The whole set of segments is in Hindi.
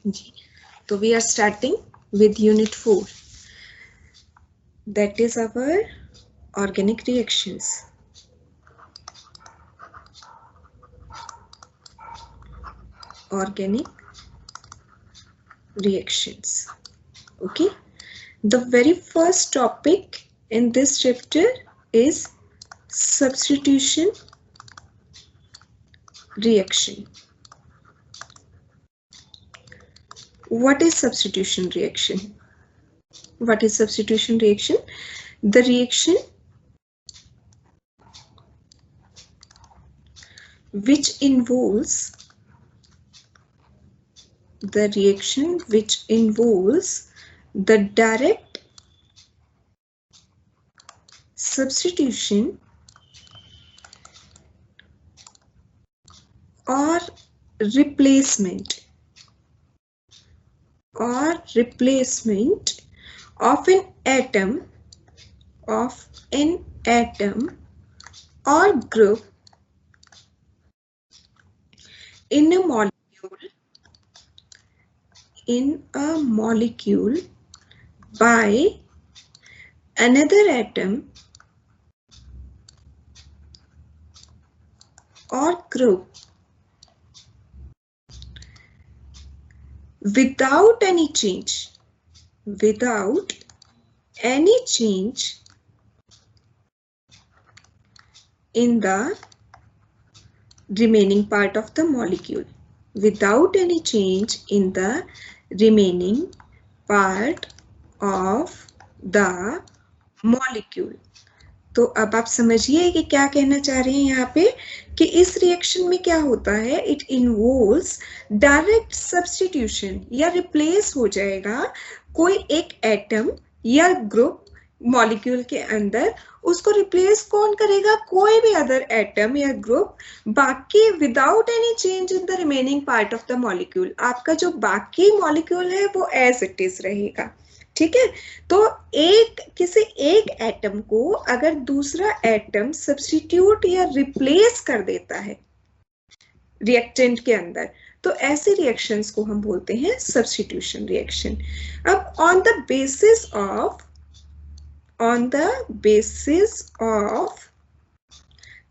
जी, तो we are starting with unit 4, that is our organic reactions. Organic reactions. Okay, the very first topic in this chapter is substitution reaction. What is substitution reaction? What is substitution reaction? The reaction which involves the direct substitution or replacement of an atom or group in a molecule by another atom or group without any change in the remaining part of the molecule, without any change in the remaining part of the molecule. तो अब आप समझिए कि क्या कहना चाह रहे हैं यहाँ पे कि इस रिएक्शन में क्या होता है. इट इन्वॉल्व्स डायरेक्ट सब्स्टिट्यूशन या रिप्लेस हो जाएगा कोई एक एटम या ग्रुप मॉलिक्यूल के अंदर. उसको रिप्लेस कौन करेगा? कोई भी अदर एटम या ग्रुप, बाकी without any change in the remaining part of the molecule. आपका जो बाकी मॉलिक्यूल है वो एज इट इज रहेगा. ठीक है, तो किसी एक एटम को अगर दूसरा एटम सब्स्टिट्यूट या रिप्लेस कर देता है रिएक्टेंट के अंदर, तो ऐसे रिएक्शंस को हम बोलते हैं सब्स्टिट्यूशन रिएक्शन. अब on the basis of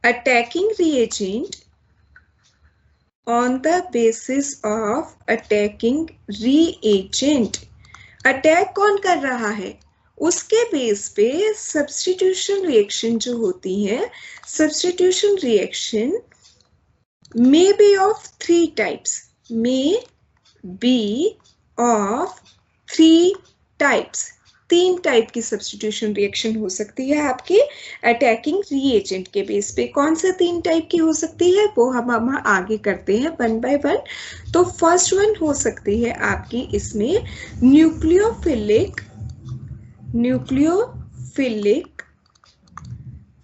attacking reagent, attack कौन कर रहा है? उसके बेस पे सब्स्टिट्यूशन रिएक्शन जो होती है, substitution reaction may be of three types. तीन टाइप की सब्स्टिट्यूशन रिएक्शन हो सकती है आपके अटैकिंग रिएजेंट के बेस पे. कौन से तीन टाइप की हो सकती है वो हम आगे करते हैं वन बाय वन. तो फर्स्ट वन हो सकती है आपकी इसमें न्यूक्लियोफिलिक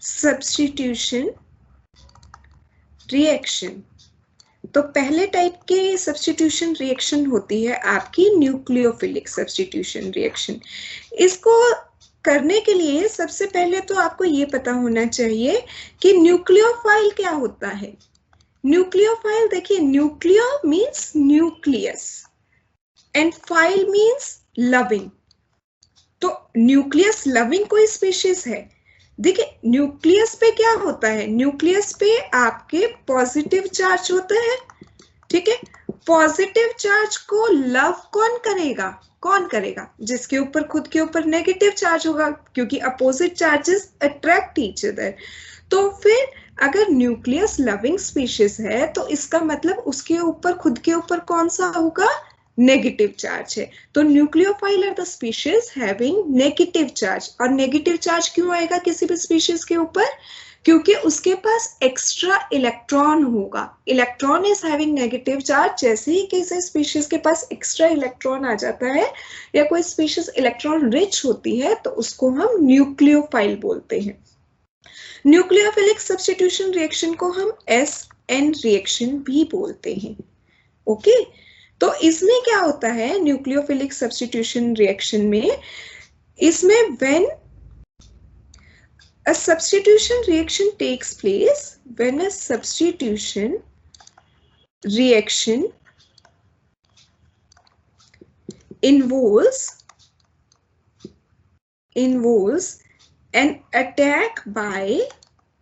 सब्स्टिट्यूशन रिएक्शन. तो पहले टाइप के सब्स्टिट्यूशन रिएक्शन होती है आपकी न्यूक्लियोफिलिक सब्स्टिट्यूशन रिएक्शन. इसको करने के लिए सबसे पहले तो आपको ये पता होना चाहिए कि न्यूक्लियोफाइल क्या होता है. न्यूक्लियोफाइल देखिए, nucleo means nucleus and file means loving. तो न्यूक्लियस लविंग कोई स्पीशीज है. देखिए न्यूक्लियस पे क्या होता है, न्यूक्लियस पे आपके पॉजिटिव चार्ज होते हैं. ठीक है, पॉजिटिव चार्ज को लव कौन करेगा? जिसके ऊपर खुद के ऊपर नेगेटिव चार्ज होगा, क्योंकि opposite charges attract each other. तो फिर अगर न्यूक्लियस लविंग स्पीशीज है तो इसका मतलब उसके ऊपर खुद के ऊपर कौन सा होगा? नेगेटिव चार्ज है. तो nucleophile are the species having negative charge. और नेगेटिव चार्ज क्यों आएगा किसी भी स्पीशीज के ऊपर? क्योंकि उसके पास एक्स्ट्रा इलेक्ट्रॉन होगा. Electron is having negative charge. जैसे ही किसी स्पीशीज के पास एक्स्ट्रा इलेक्ट्रॉन आ जाता है या कोई स्पीशीज इलेक्ट्रॉन रिच होती है तो उसको हम न्यूक्लियोफाइल बोलते हैं. न्यूक्लियोफिलिक सब्स्टिट्यूशन रिएक्शन को हम SN रिएक्शन भी बोलते हैं. ओके, तो इसमें क्या होता है न्यूक्लियोफिलिक सब्स्टिट्यूशन रिएक्शन में, इसमें when a substitution reaction takes place, when a substitution reaction involves an attack by,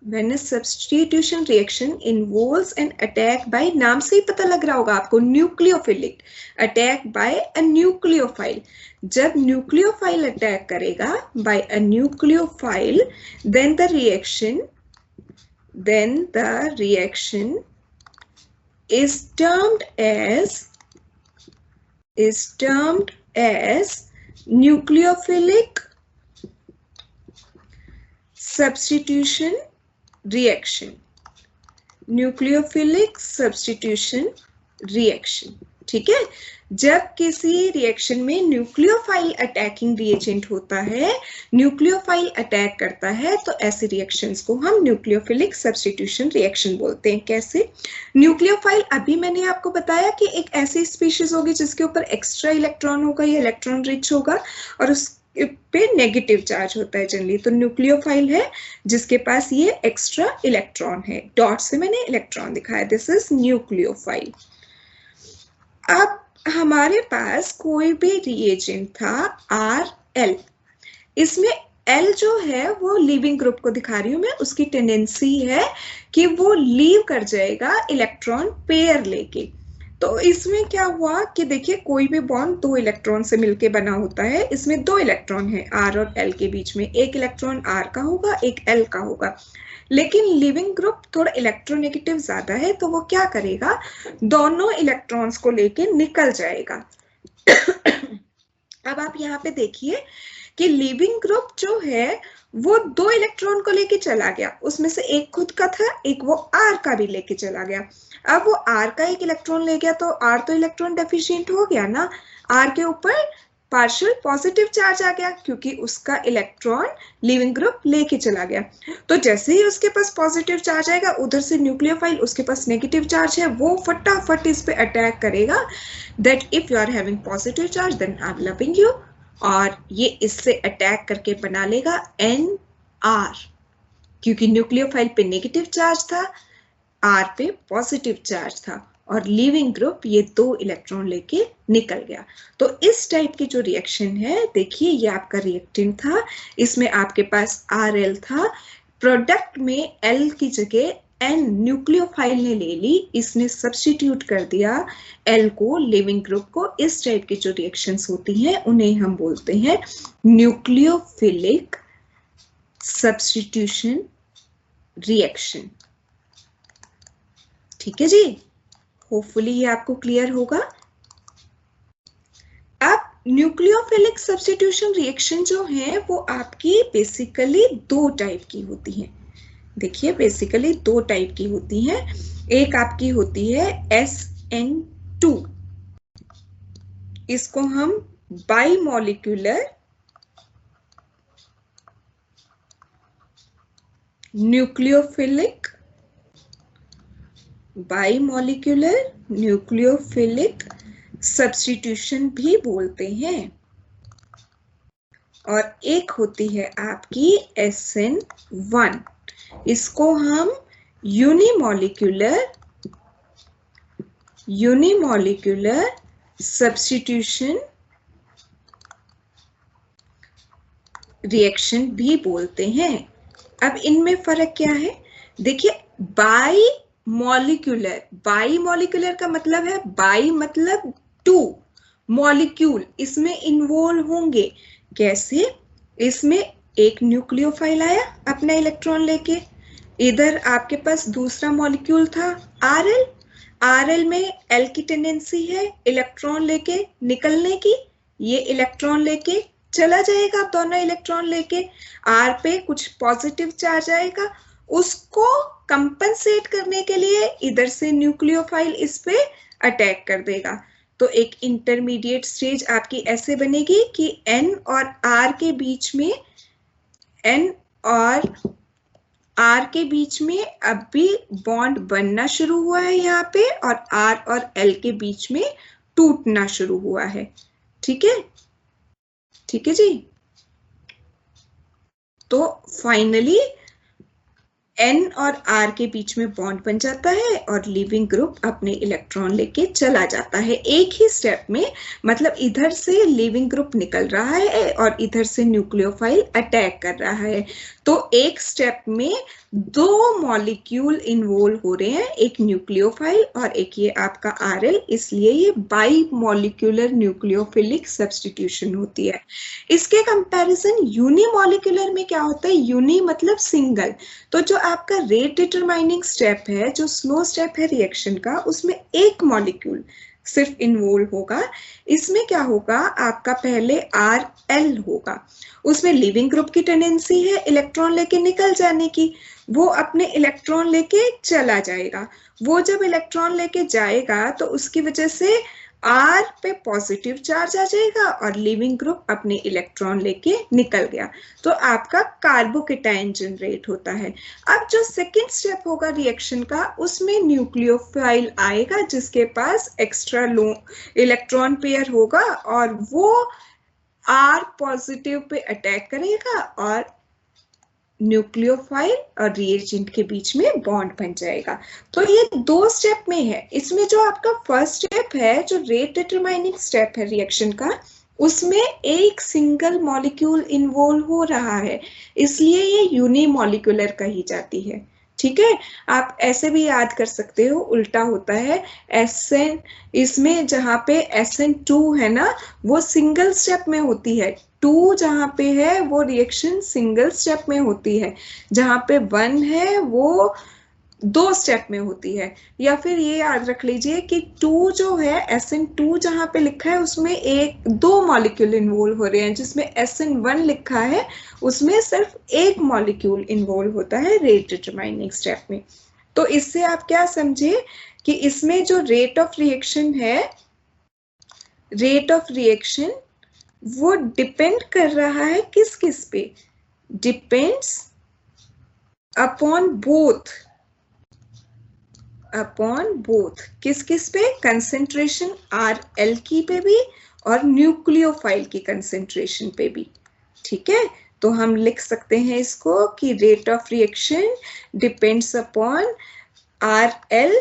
when a substitution reaction involves an attack by, नाम से ही पता लग रहा होगा आपको, nucleophilic, attack by a nucleophile. जब न्यूक्लियोफाइल अटैक करेगा by a nucleophile, then the reaction is termed as nucleophilic substitution reaction, nucleophilic substitution reaction. ठीक है, जब किसी रिएक्शन में न्यूक्लियोफाइल अटैकिंग रिएजेंट होता है, न्यूक्लियोफाइल अटैक करता है, तो ऐसे रिएक्शंस को हम न्यूक्लियोफिलिक सब्स्टिट्यूशन रिएक्शन बोलते हैं। कैसे? न्यूक्लियोफाइल, अभी मैंने आपको बताया कि एक ऐसी स्पीशीज होगी जिसके ऊपर एक्स्ट्रा इलेक्ट्रॉन होगा, या इलेक्ट्रॉन रिच होगा, और उस पे नेगेटिव चार्ज होता है जनरली। तो न्यूक्लियोफाइल है जिसके पास ये एक्स्ट्रा इलेक्ट्रॉन है, डॉट से मैंने इलेक्ट्रॉन दिखाया, दिस इज न्यूक्लियोफाइल। अब हमारे पास कोई भी रिएजेंट था RL, इसमें L जो है वो लीविंग ग्रुप को दिखा रही हूं मैं, उसकी टेंडेंसी है कि वो लीव कर जाएगा इलेक्ट्रॉन पेयर लेके। तो इसमें क्या हुआ कि देखिए कोई भी बॉन्ड 2 इलेक्ट्रॉन से मिलके बना होता है, इसमें 2 इलेक्ट्रॉन है R और L के बीच में, एक इलेक्ट्रॉन R का होगा, एक L का होगा, लेकिन लिविंग ग्रुप थोड़ा इलेक्ट्रोनेगेटिव ज्यादा है, तो वो क्या करेगा, दोनों इलेक्ट्रॉन्स को लेके निकल जाएगा। अब आप यहाँ पे देखिए कि लिविंग ग्रुप जो है वो 2 इलेक्ट्रॉन को लेके चला गया, उसमें से एक खुद का था, एक वो R का भी लेके चला गया। अब वो R का एक इलेक्ट्रॉन ले गया तो R तो इलेक्ट्रॉन डेफिशिएंट हो गया ना, R के ऊपर पार्शियल पॉजिटिव चार्ज आ गया क्योंकि उसका इलेक्ट्रॉन लिविंग ग्रुप लेके चला गया। तो जैसे ही उसके पास पॉजिटिव चार्ज आएगा, उधर से न्यूक्लियोफाइल, उसके पास नेगेटिव चार्ज है, वो फटाफट इस पे अटैक करेगा, that if you are having positive charge then I am loving you, और ये इससे अटैक करके बना लेगा NR, क्योंकि न्यूक्लियोफाइल पे नेगेटिव चार्ज था, R पे पॉजिटिव चार्ज था, और लिविंग ग्रुप ये 2 इलेक्ट्रॉन लेके निकल गया। तो इस टाइप की जो रिएक्शन है, देखिए ये आपका रिएक्टेंट था, इसमें आपके पास RL था, प्रोडक्ट में L की जगह N न्यूक्लियोफाइल ने ले ली, इसने सब्स्टिट्यूट कर दिया L को, लिविंग ग्रुप को। इस टाइप की जो रिएक्शंस होती हैं उन्हें हम बोलते हैं न्यूक्लियोफिलिक सब्स्टिट्यूशन रिएक्शन। ठीक है जी, होपफुली ये आपको क्लियर होगा। अब न्यूक्लियोफिलिक सब्स्टिट्यूशन रिएक्शन जो है वो आपकी बेसिकली 2 टाइप की होती हैं। देखिए बेसिकली 2 टाइप की होती हैं, एक आपकी होती है SN2, इसको हम बाइमॉलिक्यूलर न्यूक्लियोफिलिक सब्स्टिट्यूशन भी बोलते हैं, और एक होती है आपकी SN1, इसको हम यूनिमॉलिक्यूलर सब्स्टिट्यूशन रिएक्शन भी बोलते हैं। अब इनमें फर्क क्या है? देखिए बाई मॉलिक्यूलर का मतलब है, बाई मतलब 2 मॉलिक्यूल इसमें इन्वॉल्व होंगे। कैसे? इसमें एक न्यूक्लियोफाइल आया अपना इलेक्ट्रॉन लेके, इधर आपके पास दूसरा मॉलिक्यूल था RL में L की टेंडेंसी है इलेक्ट्रॉन लेके निकलने की, ये इलेक्ट्रॉन लेके चला जाएगा, दोनों इलेक्ट्रॉन लेके, R पे कुछ पॉजिटिव चार्ज आएगा, उसको कंपनसेट करने के लिए इधर से न्यूक्लियोफाइल इस पे अटैक कर देगा। तो एक इंटरमीडिएट स्टेज आपकी ऐसे बनेगी कि N और R के बीच में अब भी बॉन्ड बनना शुरू हुआ है यहाँ पे, और R और L के बीच में टूटना शुरू हुआ है। ठीक है जी। तो फाइनली N और R के बीच में बॉन्ड बन जाता है और लीविंग ग्रुप अपने इलेक्ट्रॉन लेके चला जाता है एक ही स्टेप में। मतलब इधर से लीविंग ग्रुप निकल रहा है और इधर से न्यूक्लियोफाइल अटैक कर रहा है। तो एक स्टेप में दो मॉलिक्यूल इन्वॉल्व हो रहे हैं, एक न्यूक्लियोफाइल और एक ये आपका RL, इसलिए ये बाई मॉलिक्यूलर न्यूक्लियोफिलिक सब्स्टिट्यूशन होती है। इसके कंपैरिजन यूनिमॉलिक्यूलर में क्या होता है, यूनि मतलब सिंगल। तो जो आपका रेट डिटरमाइनिंग स्टेप है, जो स्लो स्टेप है रिएक्शन का, उसमें एक मॉलिक्यूल सिर्फ इन्वॉल्व होगा। इसमें क्या होगा, आपका पहले RL होगा, उसमें लीविंग ग्रुप की टेंडेंसी है इलेक्ट्रॉन लेके निकल जाने की, वो अपने इलेक्ट्रॉन लेके चला जाएगा। वो जब इलेक्ट्रॉन लेके जाएगा तो उसकी वजह से R पे पॉजिटिव चार्ज आ जाएगा और लीविंग ग्रुप अपने इलेक्ट्रॉन लेके निकल गया, तो आपका कार्बोकेटायन जनरेट होता है। अब जो सेकेंड स्टेप होगा रिएक्शन का, उसमें न्यूक्लियोफाइल आएगा जिसके पास एक्स्ट्रा लो इलेक्ट्रॉन पेयर होगा और वो R पॉजिटिव पे अटैक करेगा और न्यूक्लियोफाइल और रिएजेंट के बीच में बॉन्ड बन जाएगा। तो ये दो स्टेप में है। इसमें जो आपका फर्स्ट स्टेप है, जो रेट डिटरमाइनिंग स्टेप है रिएक्शन का, उसमें एक सिंगल मॉलिक्यूल इन्वॉल्व हो रहा है, इसलिए ये यूनिमॉलिक्यूलर कही जाती है। ठीक है, आप ऐसे भी याद कर सकते हो, उल्टा होता है SN, इसमें जहां पे SN2 है ना, वो सिंगल स्टेप में होती है। 2 जहां पे है वो रिएक्शन सिंगल स्टेप में होती है, जहां पे 1 है वो 2 स्टेप में होती है। या फिर ये याद रख लीजिए कि 2 जो है, SN2 जहां पे लिखा है उसमें दो मॉलिक्यूल इन्वॉल्व हो रहे हैं, जिसमें SN1 लिखा है उसमें सिर्फ एक मॉलिक्यूल इन्वॉल्व होता है रेट डिटरमाइनिंग स्टेप में। तो इससे आप क्या समझे कि इसमें जो रेट ऑफ रिएक्शन है, रेट ऑफ रिएक्शन वो डिपेंड कर रहा है किस किस पे, डिपेंड्स अपॉन बोथ, किस किस पे, कंसेंट्रेशन RL की पे भी और न्यूक्लियोफाइल की कंसेंट्रेशन पे भी। ठीक है, तो हम लिख सकते हैं इसको कि rate of reaction depends upon RL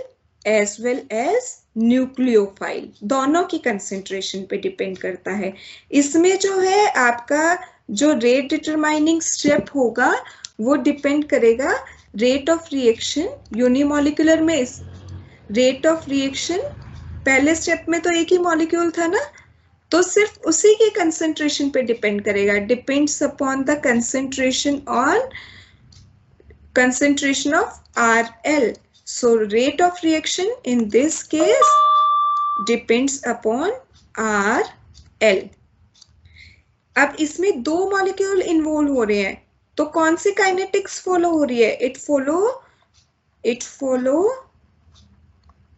as well as nucleophile, दोनों की कंसेंट्रेशन पे डिपेंड करता है। इसमें जो है आपका जो रेट डिटरमाइनिंग स्टेप होगा वो डिपेंड करेगा रेट ऑफ रिएक्शन। यूनिमॉलिक्यूलर में रेट ऑफ रिएक्शन पहले स्टेप में तो एक ही मॉलिक्यूल था ना, तो सिर्फ उसी की कंसेंट्रेशन पे डिपेंड करेगा, depends upon the concentration of RL. So rate of reaction in this case depends upon RL. अब इसमें दो मॉलिक्यूल इन्वॉल्व हो रहे हैं, तो कौन सी काइनेटिक्स फॉलो हो रही है, it follow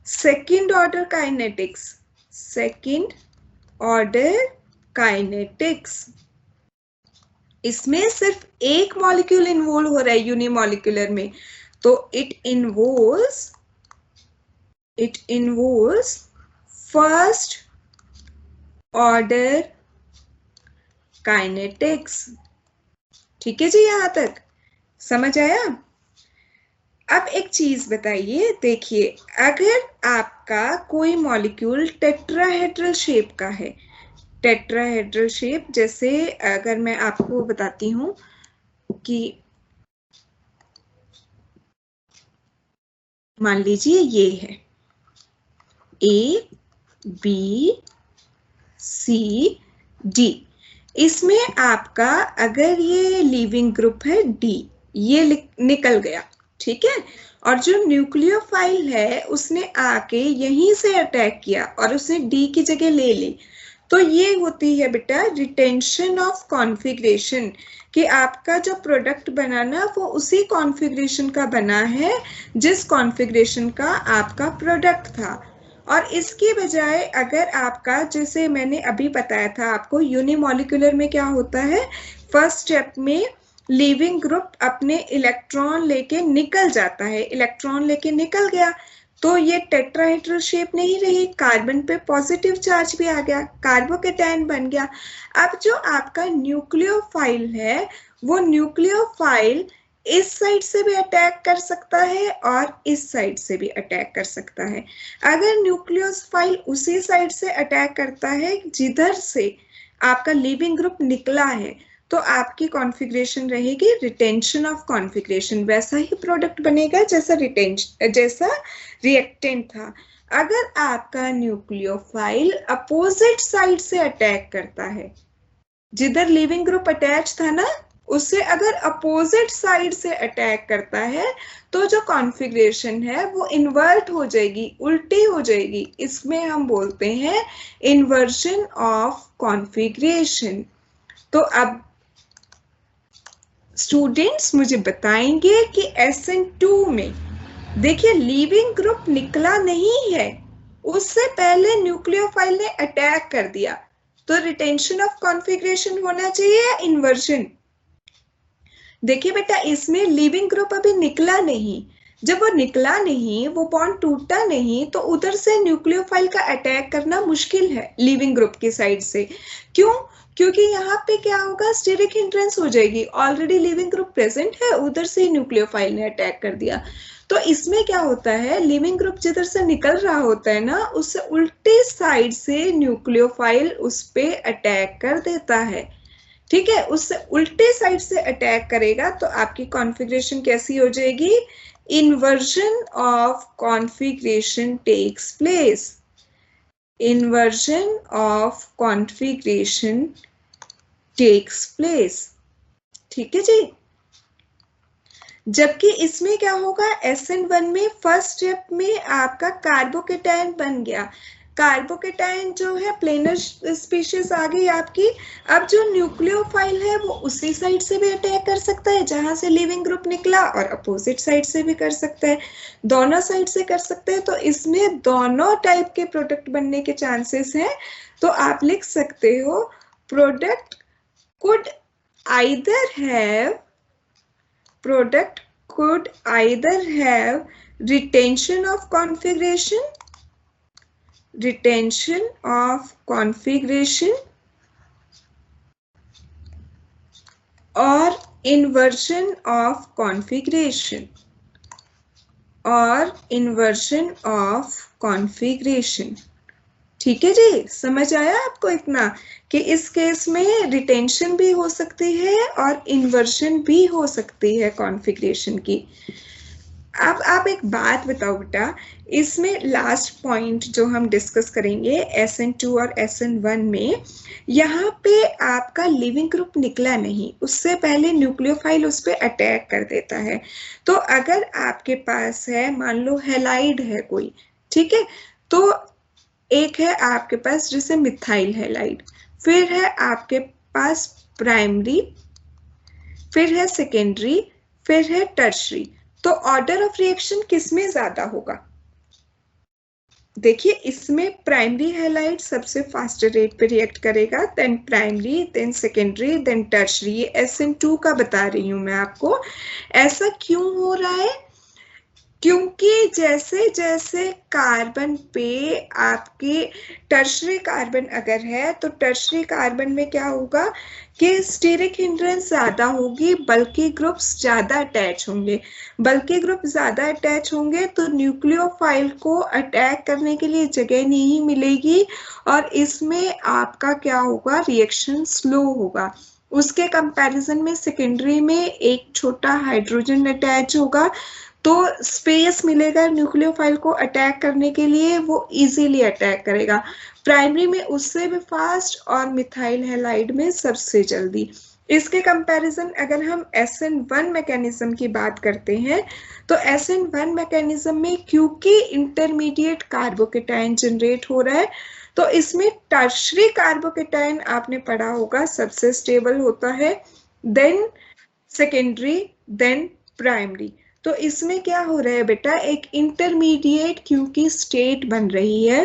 second order kinetics. इसमें सिर्फ एक मॉलिक्यूल इन्वॉल्व हो रहा है यूनिमॉलिक्यूलर में, तो it involves first order kinetics. ठीक है जी, यहां तक समझ आया। अब एक चीज बताइए, देखिए अगर आपका कोई मॉलिक्यूल टेट्राहेड्रल शेप का है, टेट्राहेड्रल शेप, जैसे अगर मैं आपको बताती हूं कि मान लीजिए ये है ABCD, इसमें आपका अगर ये लीविंग ग्रुप है D, ये निकल गया, ठीक है, और जो न्यूक्लियोफाइल है उसने आके यहीं से अटैक किया और उसने D की जगह ले ली, तो ये होती है बेटा रिटेंशन ऑफ कॉन्फ़िगरेशन, कि आपका जो प्रोडक्ट बना ना वो उसी कॉन्फ़िगरेशन का बना है जिस कॉन्फ़िगरेशन का आपका प्रोडक्ट था। और इसकी बजाय अगर आपका, जैसे मैंने अभी बताया था आपको, यूनिमॉलिक्यूलर में क्या होता है, फर्स्ट स्टेप में लीविंग ग्रुप अपने इलेक्ट्रॉन लेके निकल जाता है, इलेक्ट्रॉन लेके निकल गया तो ये टेट्राहेड्रल शेप नहीं रही, कार्बन पे पॉजिटिव चार्ज भी आ गया, कार्बोकेटायन बन गया। अब जो आपका न्यूक्लियोफाइल है वो न्यूक्लियोफाइल इस साइड से भी अटैक कर सकता है और इस साइड से भी अटैक कर सकता है। अगर न्यूक्लियोफाइल उसी साइड से अटैक करता है जिधर से आपका लीविंग ग्रुप निकला है, तो आपकी कॉन्फ़िगरेशन रहेगी रिटेंशन ऑफ कॉन्फ़िगरेशन, वैसा ही प्रोडक्ट बनेगा जैसा रिएक्टेंट था। अगर आपका न्यूक्लियोफाइल अपोजिट साइड से अटैक करता है, जिधर लीविंग ग्रुप अटैच था ना, उससे अगर अपोजिट साइड से अटैक करता है, तो जो कॉन्फ़िगरेशन है वो इन्वर्ट हो जाएगी, उल्टी हो जाएगी। इसमें हम बोलते हैं इन्वर्जन ऑफ कॉन्फ़िगरेशन। तो अब स्टूडेंट्स मुझे बताएंगे कि SN2 में देखिए लीविंग ग्रुप निकला नहीं है, उससे पहले न्यूक्लियोफाइल ने अटैक कर दिया, तो रिटेंशन ऑफ कॉन्फ़िगरेशन होना चाहिए या इन्वर्जन? देखिए बेटा, इसमें लीविंग ग्रुप अभी निकला नहीं, जब वो निकला नहीं, वो बॉन्ड टूटा नहीं, तो उधर से न्यूक्लियोफाइल का अटैक करना मुश्किल है लीविंग ग्रुप की साइड से। क्यों? क्योंकि यहाँ पे क्या होगा, स्टेरिक हिंड्रेंस हो जाएगी, ऑलरेडी लीविंग ग्रुप प्रेजेंट है, उधर से न्यूक्लियोफाइल ने अटैक कर दिया। तो इसमें क्या होता है, लिविंग ग्रुप जिधर से निकल रहा होता है ना, उससे उल्टी साइड से न्यूक्लियोफाइल उस पे अटैक कर देता है। ठीक है, उससे उल्टे साइड से अटैक करेगा, तो आपकी कॉन्फ़िगरेशन कैसी हो जाएगी? Inversion of configuration takes place. Inversion of configuration takes place. ठीक है जी। जबकि इसमें क्या होगा, SN1 में फर्स्ट स्टेप में आपका कार्बोकेटायन बन गया, कार्बोकेटायन जो है प्लेनर स्पीशीज आ गई आपकी। अब जो न्यूक्लियोफाइल है वो उसी साइड से भी अटैक कर सकता है जहां से लिविंग ग्रुप निकला, और अपोजिट साइड से भी कर सकता है, दोनों साइड से कर सकते हैं। तो इसमें दोनों टाइप के प्रोडक्ट बनने के चांसेस हैं। तो आप लिख सकते हो product could either have retention of configuration or inversion of configuration ठीक है जी, समझ आया आपको इतना कि इस केस में रिटेंशन भी हो सकती है और इन्वर्जन भी हो सकती है कॉन्फ़िगरेशन की। अब आप एक बात बताओ बेटा, इसमें लास्ट पॉइंट जो हम डिस्कस करेंगे SN2 और SN1 में, यहाँ पे आपका लिविंग ग्रुप निकला नहीं, उससे पहले न्यूक्लियोफाइल उस पर अटैक कर देता है। तो अगर आपके पास है, मान लो हैलाइड है कोई, ठीक है, तो एक है आपके पास जैसे मिथाइल हैलाइड, फिर है आपके पास प्राइमरी, फिर है सेकेंडरी, फिर है टर्शरी। तो ऑर्डर ऑफ रिएक्शन किसमें ज्यादा होगा? देखिए, इसमें प्राइमरी हैलाइड सबसे फास्टर रेट पे रिएक्ट करेगा, then primary, then secondary, then tertiary. ये SN2 का बता रही हूं मैं आपको। ऐसा क्यों हो रहा है? क्योंकि जैसे जैसे कार्बन पे आपके टर्शरी कार्बन अगर है, तो टर्शरी कार्बन में क्या होगा कि स्टीरिक हिंड्रेंस ज्यादा होगी, बल्कि ग्रुप्स ज्यादा अटैच होंगे। बल्कि ग्रुप ज्यादा अटैच होंगे तो न्यूक्लियोफाइल को अटैक करने के लिए जगह नहीं मिलेगी, और इसमें आपका क्या होगा, रिएक्शन स्लो होगा। उसके कंपैरिजन में सेकेंडरी में एक छोटा हाइड्रोजन अटैच होगा, तो स्पेस मिलेगा न्यूक्लियोफाइल को अटैक करने के लिए, वो इजीली अटैक करेगा। प्राइमरी में उससे भी फास्ट, और मिथाइल हैलाइड में सबसे जल्दी। इसके कंपैरिजन अगर हम SN1 मैकेनिज्म की बात करते हैं, तो SN1 मैकेनिज्म में क्योंकि इंटरमीडिएट कार्बोकेटायन जनरेट हो रहा है, तो इसमें टर्शरी कार्बोकेटायन आपने पढ़ा होगा सबसे स्टेबल होता है, देन सेकेंडरी, देन प्राइमरी। तो इसमें क्या हो रहा है बेटा, एक इंटरमीडिएट क्योंकि स्टेट बन रही है,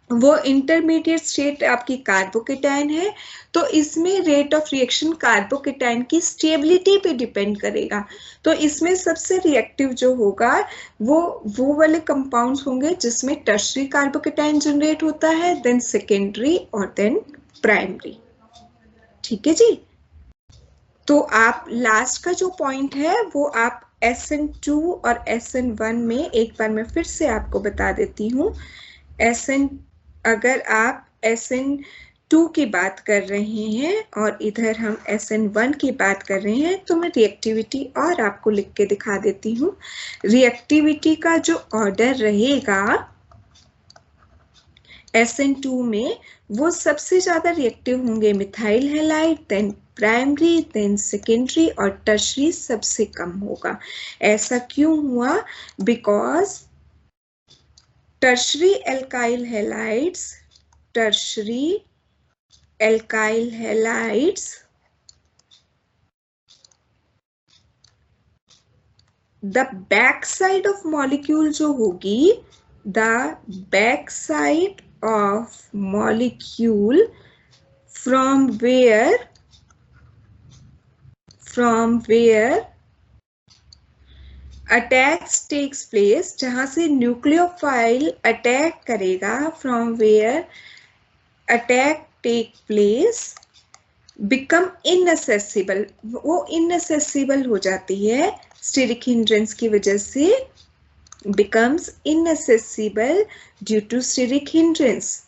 वो इंटरमीडिएट स्टेट आपकी कार्बोकेटायन है, तो इसमें रेट ऑफ रिएक्शन कार्बोकेटायन की स्टेबिलिटी पे डिपेंड करेगा। तो इसमें सबसे रिएक्टिव जो होगा वो वाले कंपाउंड्स होंगे जिसमें टर्शरी कार्बोकेटायन जनरेट होता है, देन सेकेंडरी और देन प्राइमरी। ठीक है जी। तो आप लास्ट का जो पॉइंट है वो आप SN2 और SN1 में एक बार मैं फिर से आपको बता देती हूँ। अगर आप SN2 की बात कर रहे हैं और इधर हम SN1 की बात कर रहे हैं, तो मैं रिएक्टिविटी और आपको लिख के दिखा देती हूँ। रिएक्टिविटी का जो ऑर्डर रहेगा SN2 में, वो सबसे ज्यादा रिएक्टिव होंगे methyl halide, then primary, then secondary, और टर्शरी सबसे कम होगा। ऐसा क्यों हुआ? Because tertiary alkyl halides the back side of molecule जो होगी, the back side of molecule from where attacks takes place, जहां से न्यूक्लियोफाइल अटैक करेगा, from where attack take place, become inaccessible, वो inaccessible हो जाती है स्टेरिक हिंड्रेंस की वजह से, becomes inaccessible due to steric hindrance,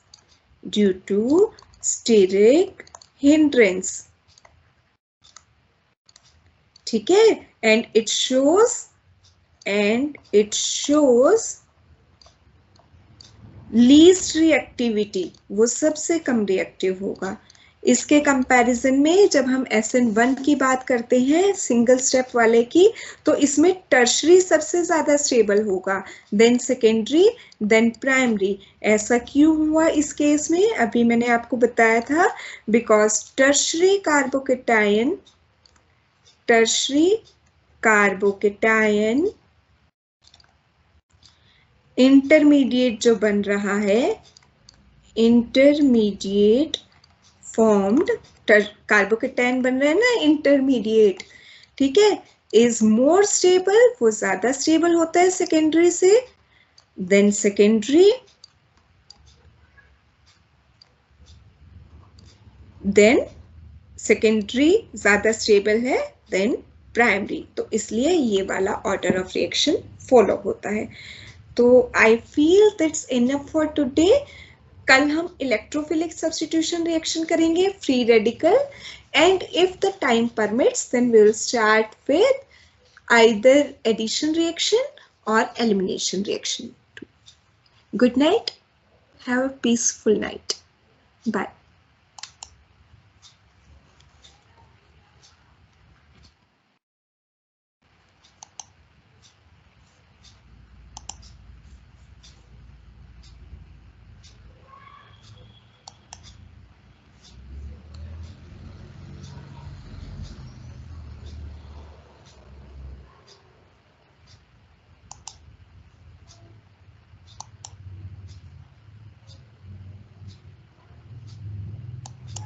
ठीक है? and it shows least reactivity, वो सबसे कम रिएक्टिव होगा। इसके कंपैरिजन में जब हम SN1 की बात करते हैं सिंगल स्टेप वाले की, तो इसमें टर्शरी सबसे ज्यादा स्टेबल होगा, देन सेकेंडरी, देन प्राइमरी। ऐसा क्यों हुआ इस केस में? अभी मैंने आपको बताया था, बिकॉज टर्शरी कार्बोकेटायन इंटरमीडिएट जो बन रहा है, इंटरमीडिएट फॉर्म्ड कार्बोकेटायन बन रहा है ना, इंटरमीडिएट, ठीक है, इज मोर स्टेबल, वो ज्यादा स्टेबल होता है सेकेंडरी से, देन सेकेंडरी ज्यादा स्टेबल है, देन प्राइमरी। तो इसलिए ये वाला ऑर्डर ऑफ रिएक्शन फॉलो होता है। तो I feel that's enough for today. कल हम इलेक्ट्रोफिलिक सब्स्टिट्यूशन रिएक्शन करेंगे, free radical, and if the time permits then we will start with either addition reaction और elimination reaction. Good night, have a peaceful night, bye.